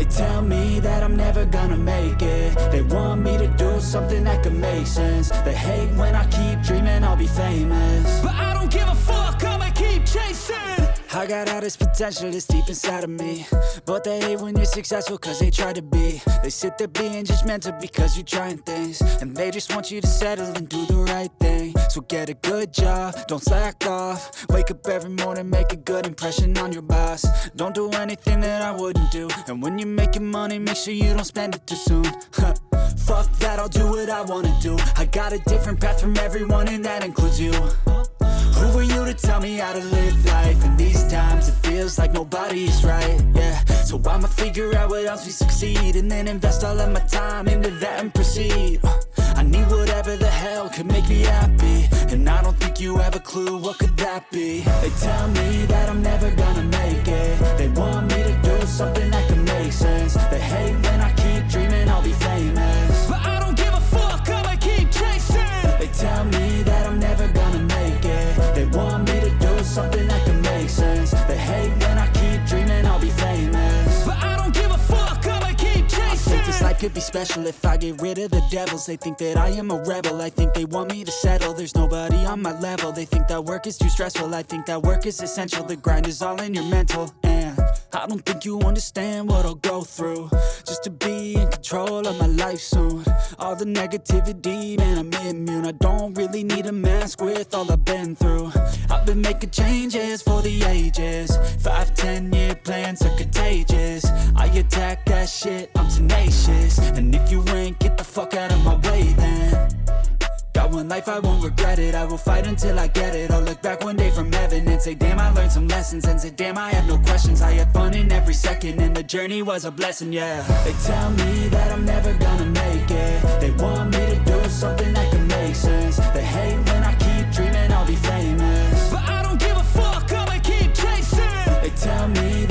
They tell me that I'm never gonna make it. They want me to do something that could make sense. They hate when I keep dreaming I'll be famous, but I don't give a fuck, I'ma keep chasing. I got all this potential that's deep inside of me, but they hate when you're successful cause they try to be. They sit there being judgmental because you're trying things, and they just want you to settle and do the right thing. So get a good job, don't slack off. Wake up every morning, make a good impression on your boss. Don't do anything that I wouldn't do, and when you're making money, make sure you don't spend it too soon. Fuck that, I'll do what I wanna do. I got a different path from everyone, and that includes you. Who are you to tell me how to live life? In these times it feels like nobody's right, yeah. So I'ma figure out what else we succeed, and then invest all of my time into that and proceed. I need whatever the hell could make me happy, and I don't think you have a clue what could that be. They tell me that I'm never gonna make it. They want me to do something that can make sense. They hate when I keep dreaming I'll be famous, but I don't give a fuck, I'ma keep chasing. They tell me that I'm never gonna make it. They want me to do something that can make sense. They hate when I keep dreaming I'll be famous, but I don't give a fuck, I'ma keep chasing. I think this life could be special if I get rid of the devils. They think that I am a rebel, I think they want me to settle. There's nobody on my level. They think that work is too stressful, I think that work is essential. The grind is all in your mental, and I don't think you understand what I'll go through just to be in control of my life soon. All the negativity, man, I'm immune. I don't really need a mask with all I've been through. I've been making changes for the ages. 5-10 year plans are contagious. I attack that shit, I'm tenacious. And if you ain't, get the fuck out of my way then. Got one life, I won't regret it. I will fight until I get it. I'll look back one day from heaven and say, damn, I learned some lessons. And say, damn, I have no questions. I had fun in every second, and the journey was a blessing, yeah. They tell me that I'm never gonna make it. They want me to do something that can make sense. They hate when I keep dreaming I'll be famous, but I don't give a fuck, I'ma keep chasing. They tell me